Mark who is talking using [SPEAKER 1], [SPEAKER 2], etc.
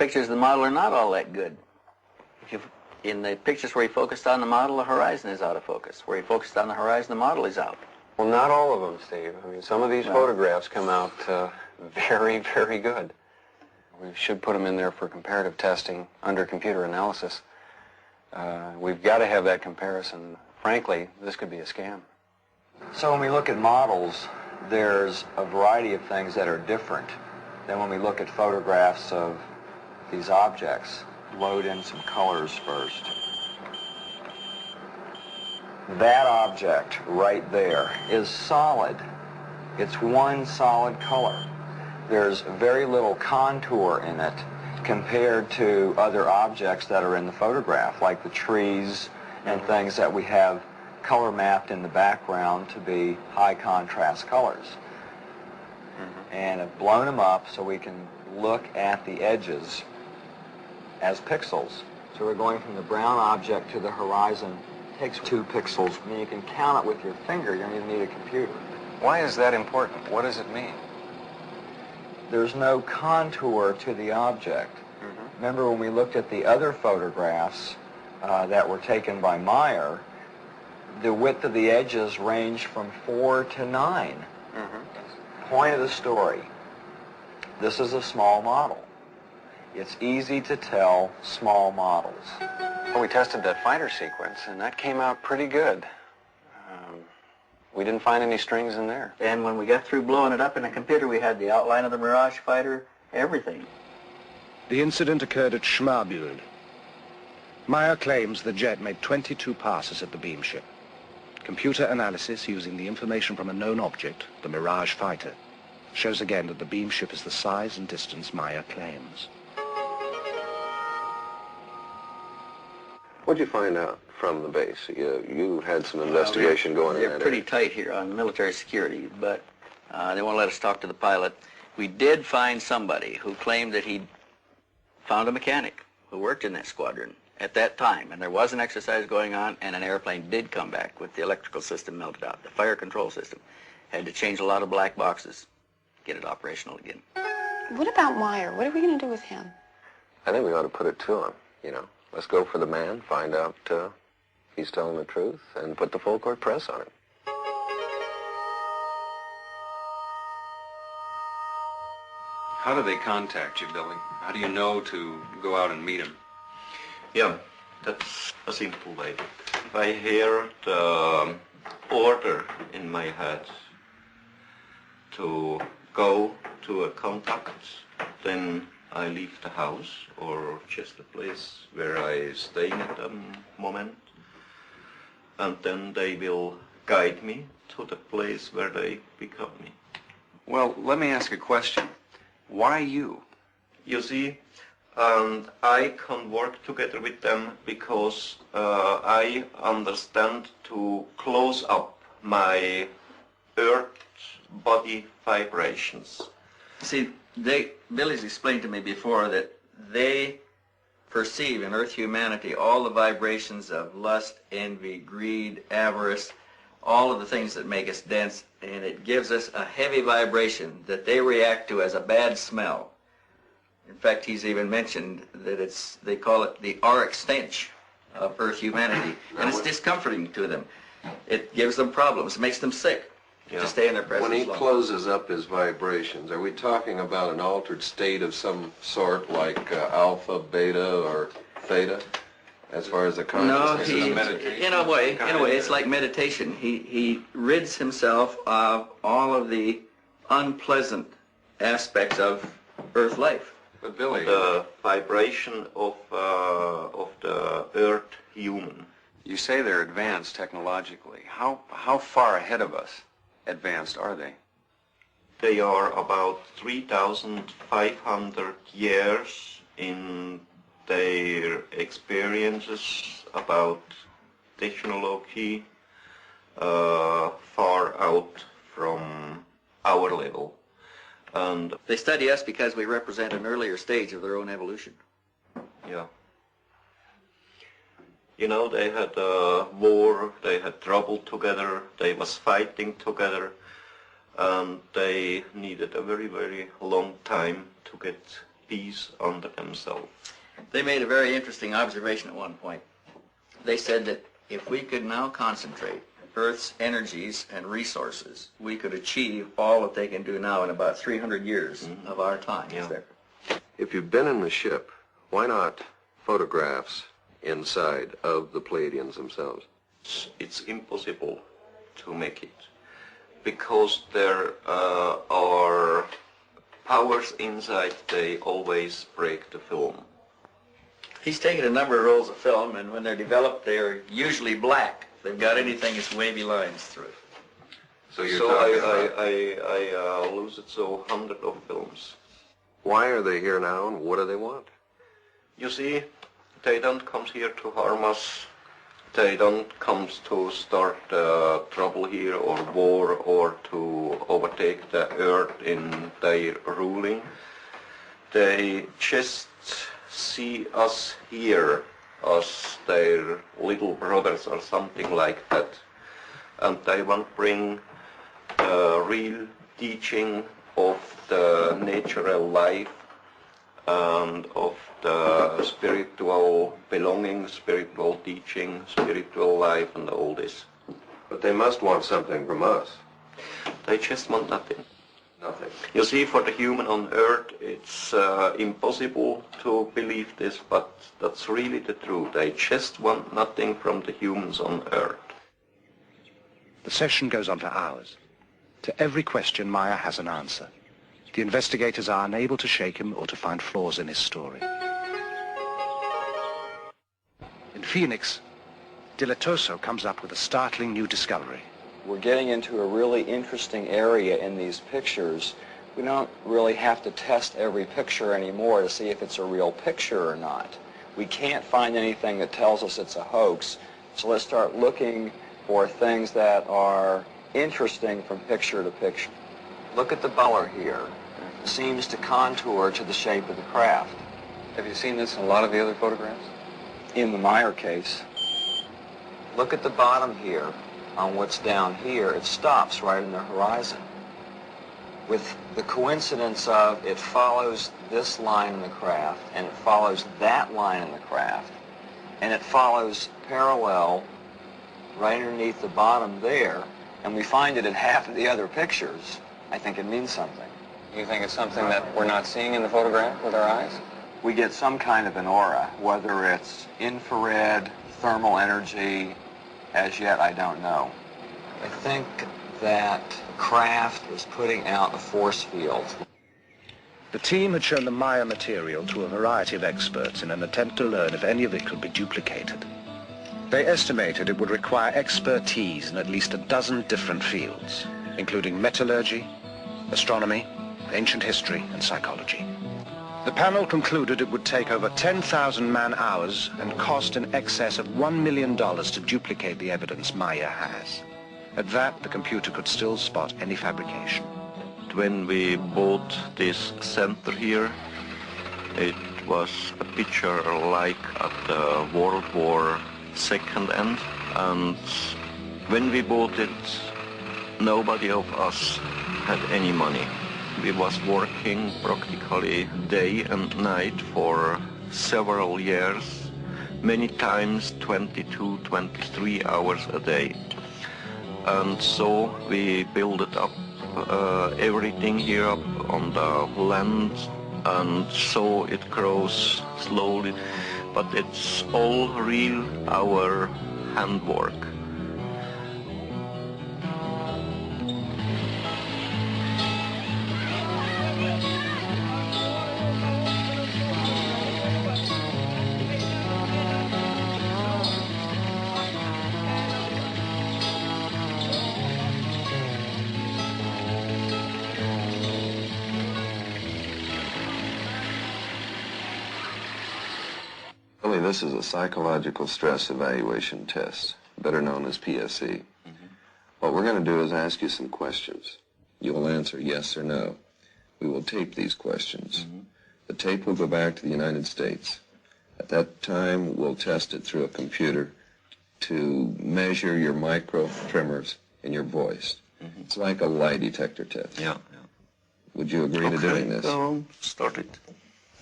[SPEAKER 1] pictures of the model are not all that good. In the pictures where he focused on the model, the horizon is out of focus. Where he focused on the horizon, the model is out.
[SPEAKER 2] Well, not all of them, Steve. I mean, some of these photographs come out very, very good. We should put them in there for comparative testing under computer analysis. We've got to have that comparison. Frankly, this could be a scam.
[SPEAKER 3] So when we look at models, there's a variety of things that are different than when we look at photographs of these objects. Load in some colors first. That object right there is solid. It's one solid color. There's very little contour in it compared to other objects that are in the photograph, like the trees and things that we have color mapped in the background to be high contrast colors. And have blown them up so we can look at the edges as pixels. So we're going from the brown object to the horizon. It takes 2 pixels. I mean, you can count it with your finger. You don't even need a computer.
[SPEAKER 2] Why is that important? What does it mean?
[SPEAKER 3] There's no contour to the object. Remember when we looked at the other photographs that were taken by Meier, the width of the edges ranged from 4 to 9. Point of the story. This is a small model. It's easy to tell small models.
[SPEAKER 2] Well, we tested that fighter sequence, and that came out pretty good. We didn't find any strings in there.
[SPEAKER 1] And when we got through blowing it up in the computer, we had the outline of the Mirage fighter, everything.
[SPEAKER 4] The incident occurred at Schmarbühl. Meier claims the jet made 22 passes at the beam ship. Computer analysis using the information from a known object, the Mirage fighter, shows again that the beam ship is the size and distance Meier claims.
[SPEAKER 5] What'd you find out from the base? You had some investigation going in
[SPEAKER 1] They're
[SPEAKER 5] that
[SPEAKER 1] pretty
[SPEAKER 5] area.
[SPEAKER 1] tight here on military security, but they won't let us talk to the pilot. We did find somebody who claimed that he'd found a mechanic who worked in that squadron at that time, and there was an exercise going on, and an airplane did come back with the electrical system melted out. The fire control system had to change a lot of black boxes, get it operational again.
[SPEAKER 6] What about Meier? What are we going to do with him?
[SPEAKER 5] I think we ought to put it to him, you know. Let's go for the man, find out if he's telling the truth, and put the full court press on him.
[SPEAKER 2] How do they contact you, Billy? How do you know to go out and meet him?
[SPEAKER 7] Yeah, that's a simple way. If I hear the order in my head to go to a contact, then I leave the house or just the place where I staying at the moment, and then they will guide me to the place where they pick up me.
[SPEAKER 2] Well, let me ask a question. Why you?
[SPEAKER 7] You see, and I can work together with them because I understand to close up my earth body vibrations.
[SPEAKER 1] See, Billy's explained to me before that they perceive in Earth humanity all the vibrations of lust, envy, greed, avarice, all of the things that make us dense, and it gives us a heavy vibration that they react to as a bad smell. In fact, he's even mentioned that they call it the auric stench of Earth humanity, and it's discomforting to them. It gives them problems, it makes them sick to stay in their presence
[SPEAKER 5] When he
[SPEAKER 1] long.
[SPEAKER 5] closes up his vibrations, are we talking about an altered state of some sort, like alpha, beta, or theta, as far as the consciousness?
[SPEAKER 1] No, in a way, it's like meditation. He rids himself of all of the unpleasant aspects of Earth life.
[SPEAKER 2] But Billy,
[SPEAKER 7] The vibration of the earth human.
[SPEAKER 2] you say they're advanced technologically. How far ahead of us advanced are they?
[SPEAKER 7] They are about 3,500 years in their experiences about technology, far out from our level. And
[SPEAKER 1] They study us because we represent an earlier stage of their own evolution.
[SPEAKER 7] yeah. You know, they had a war, they had trouble together, they was fighting together, and they needed a very, very long time to get peace under themselves.
[SPEAKER 1] They made a very interesting observation at one point. They said that if we could now concentrate Earth's energies and resources, we could achieve all that they can do now in about 300 years of our time.
[SPEAKER 7] Yeah.
[SPEAKER 5] If you've been in the ship, why not photographs inside of the Pleiadians themselves?
[SPEAKER 7] It's impossible to make it because there are powers inside, they always break the film.
[SPEAKER 1] He's taken a number of rolls of film, and when they're developed, they're usually black. If they've got anything, it's wavy lines through it.
[SPEAKER 5] So you're
[SPEAKER 7] So
[SPEAKER 5] talking about...
[SPEAKER 7] I lose it so hundreds of films.
[SPEAKER 5] Why are they here now, and what do they want?
[SPEAKER 7] You see, they don't come here to harm us. They don't come to start trouble here or war or to overtake the earth in their ruling. They just see us here as their little brothers or something like that. And they want to bring real teaching of the natural life and of the spiritual belonging, spiritual teaching, spiritual life, and all this.
[SPEAKER 5] But they must want something from us.
[SPEAKER 7] They just want nothing.
[SPEAKER 5] Nothing.
[SPEAKER 7] You see, for the human on earth, it's impossible to believe this, but that's really the truth. They just want nothing from the humans on earth.
[SPEAKER 4] The session goes on for hours. To every question, Meier has an answer. The investigators are unable to shake him or to find flaws in his story. In Phoenix, Dilatoso comes up with a startling new discovery.
[SPEAKER 3] We're getting into a really interesting area in these pictures. We don't really have to test every picture anymore to see if it's a real picture or not. We can't find anything that tells us it's a hoax, so let's start looking for things that are interesting from picture to picture. Look at the color here. It seems to contour to the shape of the craft.
[SPEAKER 2] Have you seen this in a lot of the other photographs?
[SPEAKER 3] In the Meier case, look at the bottom here. On what's down here, it stops right in the horizon. With the coincidence of it follows this line in the craft, and it follows that line in the craft, and it follows parallel right underneath the bottom there, and we find it in half of the other pictures, I think it means something.
[SPEAKER 2] You think it's something that we're not seeing in the photograph with our eyes?
[SPEAKER 3] We get some kind of an aura, whether it's infrared, thermal energy, as yet I don't know. I think that craft was putting out a force field.
[SPEAKER 4] The team had shown the Meier material to a variety of experts in an attempt to learn if any of it could be duplicated. They estimated it would require expertise in at least a dozen different fields, including metallurgy, astronomy, ancient history, and psychology. The panel concluded it would take over 10,000 man-hours and cost in excess of $1 million to duplicate the evidence Meier has. At that, the computer could still spot any fabrication.
[SPEAKER 7] When we bought this center here, it was a picture like at the World War II end, and when we bought it, nobody of us had any money. We was working practically day and night for several years, many times 22, 23 hours a day. And so we built it up, everything here up on the land, and so it grows slowly, but it's all real, our handwork.
[SPEAKER 5] This is a psychological stress evaluation test, better known as PSE. What we're going to do is ask you some questions. You will answer yes or no. We will tape these questions. The tape will go back to the United States. At that time, we'll test it through a computer to measure your micro tremors in your voice. It's like a lie detector test.
[SPEAKER 7] Yeah.
[SPEAKER 5] Would you agree to doing this?
[SPEAKER 7] Start it.